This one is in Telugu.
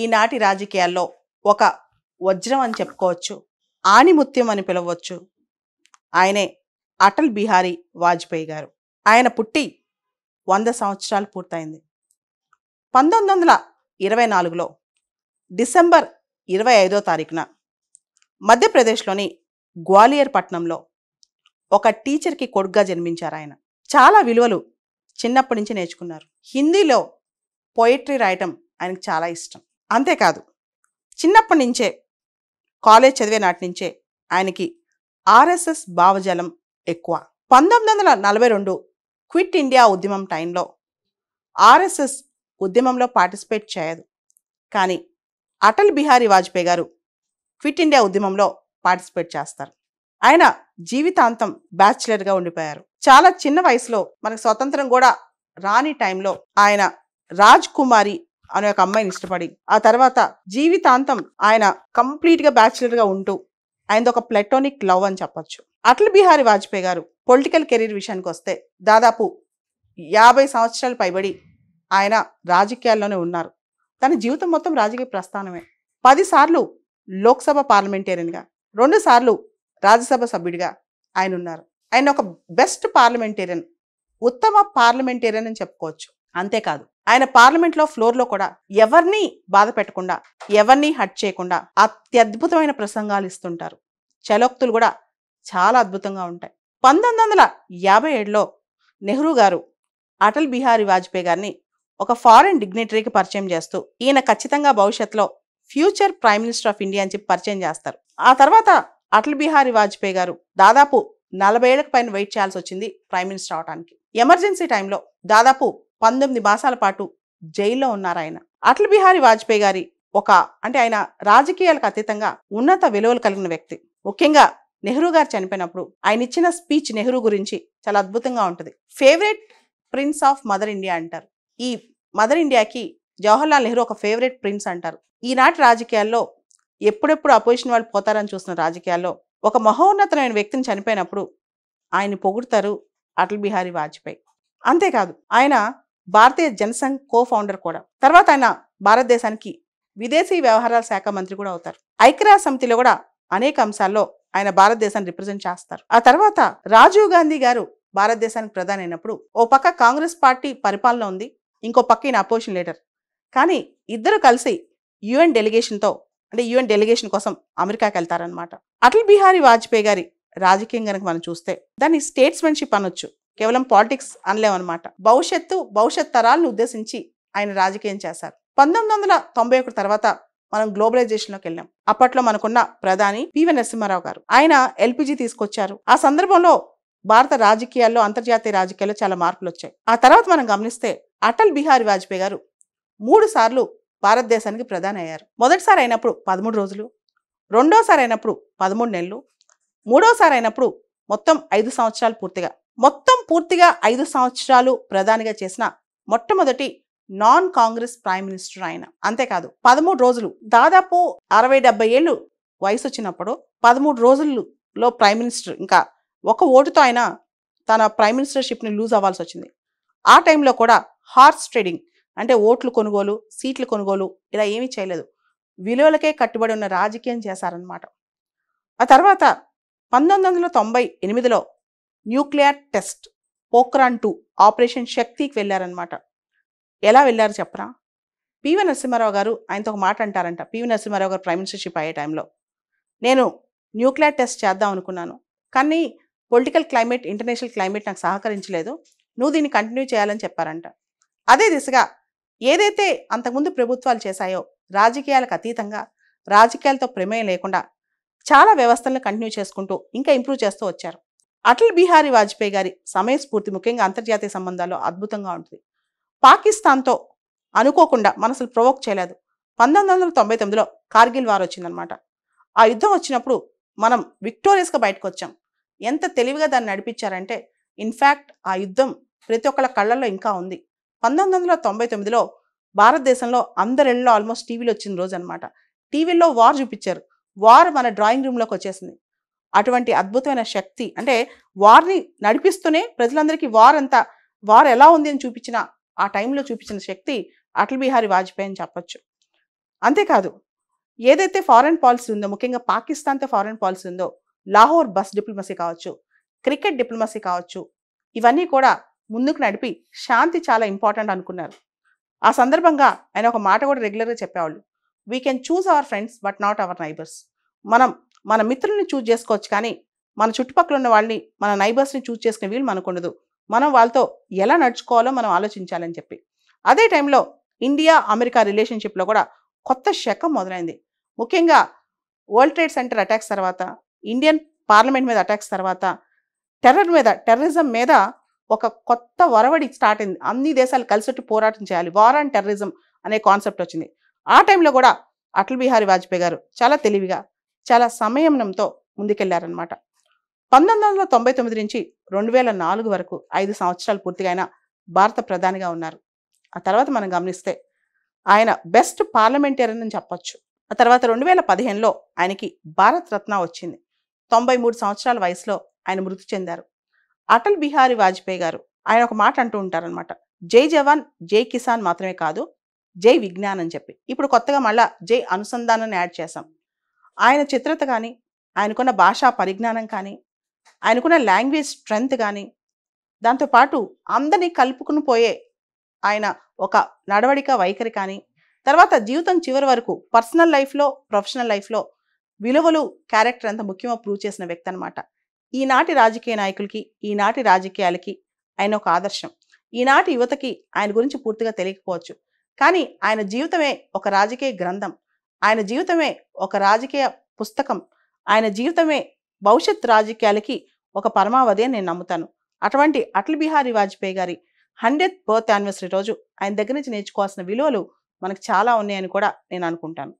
ఈనాటి రాజకీయాల్లో ఒక వజ్రం అని చెప్పుకోవచ్చు, ఆణిముత్యం అని పిలవచ్చు. ఆయనే అటల్ బిహారీ వాజ్పేయి గారు. ఆయన పుట్టి 100 సంవత్సరాలు పూర్తయింది. 1924లో డిసెంబర్ 25వ తారీఖున మధ్యప్రదేశ్లోని గ్వాలియర్ పట్టణంలో ఒక టీచర్కి కొడుగ్గా జన్మించారు. ఆయన చాలా విలువలు చిన్నప్పటి నుంచి నేర్చుకున్నారు. హిందీలో పోయిటరీ రాయటం ఆయనకు చాలా ఇష్టం. అంతేకాదు, చిన్నప్పటి నుంచే కాలేజ్ చదివే నాటి నుంచే ఆయనకి ఆర్ఎస్ఎస్ భావజాలం ఎక్కువ. 1942 క్విట్ ఇండియా ఉద్యమం టైంలో ఆర్ఎస్ఎస్ ఉద్యమంలో పార్టిసిపేట్ చేయదు, కానీ అటల్ బిహారీ వాజ్పేయి గారు క్విట్ ఇండియా ఉద్యమంలో పార్టిసిపేట్ చేస్తారు. ఆయన జీవితాంతం బ్యాచిలర్గా ఉండిపోయారు. చాలా చిన్న వయసులో, మనకు స్వతంత్రం కూడా రాని టైంలో ఆయన రాజ్ కుమారి అనే ఒక అమ్మాయిని ఇష్టపడి, ఆ తర్వాత జీవితాంతం ఆయన కంప్లీట్గా బ్యాచిలర్గా ఉంటూ ఆయనది ఒక ప్లాటోనిక్ లవ్ అని చెప్పొచ్చు. అటల్ బిహారీ వాజ్పేయి గారు పొలిటికల్ కెరీర్ విషయానికి వస్తే దాదాపు 50 సంవత్సరాలు పైబడి ఆయన రాజకీయాల్లోనే ఉన్నారు. తన జీవితం మొత్తం రాజకీయ ప్రస్థానమే. 10 సార్లు లోక్సభ పార్లమెంటేరియన్గా, 2 సార్లు రాజ్యసభ సభ్యుడిగా ఆయన ఉన్నారు. ఆయన ఒక బెస్ట్ పార్లమెంటేరియన్, ఉత్తమ పార్లమెంటేరియన్ అని చెప్పుకోవచ్చు. అంతేకాదు, ఆయన పార్లమెంట్లో ఫ్లోర్లో కూడా ఎవరిని బాధ పెట్టకుండా, ఎవరిని హట్ చేయకుండా అత్యద్భుతమైన ప్రసంగాలు ఇస్తుంటారు. చలోక్తులు కూడా చాలా అద్భుతంగా ఉంటాయి. 1957లో నెహ్రూ గారు అటల్ బిహారీ వాజ్పేయి గారిని ఒక ఫారెన్ డిగ్నిటరీకి పరిచయం చేస్తూ, ఈయన ఖచ్చితంగా భవిష్యత్తులో future prime minister of India అని చెప్పి పరిచయం చేస్తారు. ఆ తర్వాత అటల్ బిహారీ వాజ్పేయి గారు దాదాపు 40 ఏళ్లకు పైన వెయిట్ చేయాల్సి వచ్చింది ప్రైమ్ మినిస్టర్ అవడానికి. ఎమర్జెన్సీ టైంలో దాదాపు 19 మాసాల పాటు జైల్లో ఉన్నారు ఆయన. అటల్ బిహారీ వాజ్పేయి గారి ఆయన రాజకీయాలకు అతీతంగా ఉన్నత విలువలు కలిగిన వ్యక్తి. ముఖ్యంగా నెహ్రూ గారు చనిపోయినప్పుడు ఆయన ఇచ్చిన స్పీచ్ నెహ్రూ గురించి చాలా అద్భుతంగా ఉంటుంది. Favourite prince of mother India అంటారు. ఈ మదర్ ఇండియాకి జవహర్లాల్ నెహ్రూ ఒక ఫేవరెట్ ప్రిన్స్ అంటారు. ఈనాటి రాజకీయాల్లో ఎప్పుడెప్పుడు అపోజిషన్ వాళ్ళు పోతారని చూస్తున్న రాజకీయాల్లో ఒక మహోన్నతమైన వ్యక్తిని చనిపోయినప్పుడు ఆయన్ని పొగుడుతారు అటల్ బిహారీ వాజ్పేయి. అంతేకాదు, ఆయన భారతీయ జనసంఘ్ కో ఫౌండర్ కూడా. తర్వాత ఆయన భారతదేశానికి విదేశీ వ్యవహారాల శాఖ మంత్రి కూడా అవుతారు. ఐక్యరాజ్య సమితిలో కూడా అనేక అంశాల్లో ఆయన భారతదేశాన్ని రిప్రజెంట్ చేస్తారు. ఆ తర్వాత రాజీవ్ గాంధీ గారు భారతదేశానికి ప్రధాని అయినప్పుడు ఓ పక్క కాంగ్రెస్ పార్టీ పరిపాలన ఉంది, ఇంకో పక్క ఈయన అపోజిషన్ లీడర్. కానీ ఇద్దరు కలిసి యుఎన్ డెలిగేషన్ కోసం అమెరికాకి వెళ్తారనమాట. అటల్ బిహారీ వాజ్పేయి గారి రాజకీయం కనుక మనం చూస్తే దాన్ని స్టేట్స్మెన్షిప్ అనొచ్చు, కేవలం పాలిటిక్స్ అనలేమన్నమాట. భవిష్యత్ తరాలను ఉద్దేశించి ఆయన రాజకీయం చేశారు. 1991 తర్వాత మనం గ్లోబలైజేషన్లోకి వెళ్ళాం. అప్పట్లో మనకున్న ప్రధాని పివి నరసింహారావు గారు, ఆయన ఎల్పిజి తీసుకొచ్చారు. ఆ సందర్భంలో భారత రాజకీయాల్లో, అంతర్జాతీయ రాజకీయాల్లో చాలా మార్పులు వచ్చాయి. ఆ తర్వాత మనం గమనిస్తే అటల్ బిహారీ వాజ్పేయి గారు 3 సార్లు భారతదేశానికి ప్రధాని అయ్యారు. మొదటిసారి అయినప్పుడు 13 రోజులు, రెండోసారి అయినప్పుడు 13 నెలలు, మూడోసారి అయినప్పుడు మొత్తం 5 సంవత్సరాలు పూర్తిగా 5 సంవత్సరాలు ప్రధానిగా చేసిన మొట్టమొదటి నాన్ కాంగ్రెస్ ప్రైమ్ మినిస్టర్ ఆయన. అంతేకాదు, 13 రోజులు, దాదాపు 60-70 ఏళ్ళు వయసు వచ్చినప్పుడు 13 రోజుల్లో ప్రైమ్ మినిస్టర్, ఇంకా ఒక ఓటుతో ఆయన తన ప్రైమ్ మినిస్టర్షిప్ని లూజ్ అవ్వాల్సి వచ్చింది. ఆ టైంలో కూడా హార్స్ ట్రేడింగ్, అంటే ఓట్లు కొనుగోలు, సీట్ల కొనుగోలు, ఇలా ఏమీ చేయలేదు. విలువలకే కట్టుబడి ఉన్న రాజకీయం చేశారనమాట. ఆ తర్వాత 1998లో న్యూక్లియర్ టెస్ట్ పోఖ్రాన్ 2 ఆపరేషన్ శక్తికి వెళ్ళారనమాట. ఎలా వెళ్ళారు చెప్పరా? పివి నరసింహారావు గారు ఆయనతో ఒక మాట అంటారంట. పివి నరసింహారావు గారు ప్రైమ్ మినిస్టర్షిప్ అయ్యే టైంలో, నేను న్యూక్లియర్ టెస్ట్ చేద్దాం అనుకున్నాను, కానీ పొలిటికల్ క్లైమేట్, ఇంటర్నేషనల్ క్లైమేట్ నాకు సహకరించలేదు, నువ్వు దీన్ని కంటిన్యూ చేయాలని చెప్పారంట. అదే దిశగా ఏదైతే అంతకుముందు ప్రభుత్వాలు చేశాయో, రాజకీయాలకు అతీతంగా, రాజకీయాలతో ప్రమేయం లేకుండా చాలా వ్యవస్థలను కంటిన్యూ చేసుకుంటూ ఇంకా ఇంప్రూవ్ చేస్తూ వచ్చారు. అటల్ బిహారీ వాజ్పేయి గారి సమయస్ఫూర్తి ముఖ్యంగా అంతర్జాతీయ సంబంధాల్లో అద్భుతంగా ఉంటుంది. పాకిస్తాన్తో అనుకోకుండా మన అసలు ప్రొవోక్ చేయలేదు. 1999లో కార్గిల్ వార్ వచ్చిందనమాట. ఆ యుద్ధం వచ్చినప్పుడు మనం విక్టోరియస్గా బయటకు వచ్చాం. ఎంత తెలివిగా దాన్ని నడిపించారంటే, ఇన్ఫ్యాక్ట్ ఆ యుద్ధం ప్రతి ఒక్కళ్ళ కళ్ళల్లో ఇంకా ఉంది. 1999లో భారతదేశంలో అందరిళ్ళలో ఆల్మోస్ట్ టీవీలో వచ్చిన రోజు అనమాట. టీవీలో వార్ చూపించారు. వార్ మన డ్రాయింగ్ రూమ్లోకి వచ్చేసింది. అటువంటి అద్భుతమైన శక్తి, అంటే వార్ని నడిపిస్తూనే ప్రజలందరికీ వార్ ఎలా ఉంది అని చూపించిన, ఆ టైంలో చూపించిన శక్తి అటల్ బిహారీ వాజ్పేయి అని చెప్పొచ్చు. అంతేకాదు ఏదైతే ఫారెన్ పాలసీ ఉందో, ముఖ్యంగా పాకిస్తాన్‌తో ఫారెన్ పాలసీ ఉందో, లాహోర్ బస్ డిప్లొమసీ కావచ్చు, క్రికెట్ డిప్లొమసీ కావచ్చు, ఇవన్నీ కూడా ముందుకు నడిపి శాంతి చాలా ఇంపార్టెంట్ అనుకున్నారు. ఆ సందర్భంగా ఆయన ఒక మాట కూడా రెగ్యులర్‌గా చెప్పేవాళ్ళు. "We can choose our friends but not our neighbours." మనం మన మిత్రుల్ని చూజ్ చేసుకోవచ్చు కానీ, మన చుట్టుపక్కల ఉన్న వాళ్ళని, మన నైబర్స్‌ని చూజ్ చేసుకునే వీలు మనకుండదు. మనం వాళ్ళతో ఎలా నడుచుకోవాలో మనం ఆలోచించాలని చెప్పి. అదే టైంలో ఇండియా, అమెరికా రిలేషన్‌షిప్‌లో కూడా కొత్త శకం మొదలైంది. ముఖ్యంగా వరల్డ్ ట్రేడ్ సెంటర్ అటాక్స్ తర్వాత, ఇండియన్ పార్లమెంట్ మీద అటాక్స్ తర్వాత, టెర్రరిజం మీద ఒక కొత్త ఒరవడి స్టార్ట్ అయింది. అన్ని దేశాలు కలిసొచ్చి పోరాటం చేయాలి. వార్ ఆన్ టెర్రరిజం అనే కాన్సెప్ట్ వచ్చింది. ఆ టైంలో కూడా అటల్ బిహారీ వాజ్పేయి గారు చాలా తెలివిగా, చాలా సంయమనంతో ముందుకెళ్లారనమాట. 1999 నుంచి 2004 వరకు 5 సంవత్సరాలు పూర్తిగా ఆయన భారత ప్రధానిగా ఉన్నారు. ఆ తర్వాత మనం గమనిస్తే ఆయన బెస్ట్ పార్లమెంటేరియన్ అని చెప్పొచ్చు. ఆ తర్వాత 2015లో ఆయనకి భారత్ రత్న వచ్చింది. 93 సంవత్సరాల వయసులో ఆయన మృతి చెందారు. అటల్ బిహారీ వాజ్పేయి గారు ఆయన ఒక మాట అంటూ ఉంటారనమాట. జై జవాన్, జై కిసాన్ మాత్రమే కాదు, జై విజ్ఞాన్ అని చెప్పి. ఇప్పుడు కొత్తగా మళ్ళా జై అనుసంధానాన్ని యాడ్ చేశాం. ఆయన చిత్రత కానీ, ఆయనకున్న భాషా పరిజ్ఞానం కానీ, ఆయనకున్న లాంగ్వేజ్ స్ట్రెంగ్త్ కానీ, దాంతోపాటు అందరినీ కలుపుకుని పోయే ఆయన ఒక నడవడిక వైఖరి కానీ, తర్వాత జీవితం చివరి వరకు పర్సనల్ లైఫ్‌లో, ప్రొఫెషనల్ లైఫ్‌లో విలువలు, క్యారెక్టర్ ఎంత ముఖ్యమో ప్రూవ్ చేసిన వ్యక్తి అనమాట. ఈనాటి రాజకీయ నాయకులకి, ఈనాటి రాజకీయాలకి ఆయన ఒక ఆదర్శం. ఈనాటి యువతకి ఆయన గురించి పూర్తిగా తెలియకపోవచ్చు. కానీ ఆయన జీవితమే ఒక రాజకీయ గ్రంథం. ఆయన జీవితమే ఒక రాజకీయ పుస్తకం. ఆయన జీవితమే భవిష్యత్ రాజకీయాలకి ఒక పరమావధి అని నేను నమ్ముతాను. అటువంటి అటల్ బిహారీ వాజ్పేయి గారి 100th బర్త్ యానివర్సరీ రోజు ఆయన దగ్గర నుంచి నేర్చుకోవాల్సిన విలువలు మనకు చాలా ఉన్నాయని కూడా నేను అనుకుంటాను.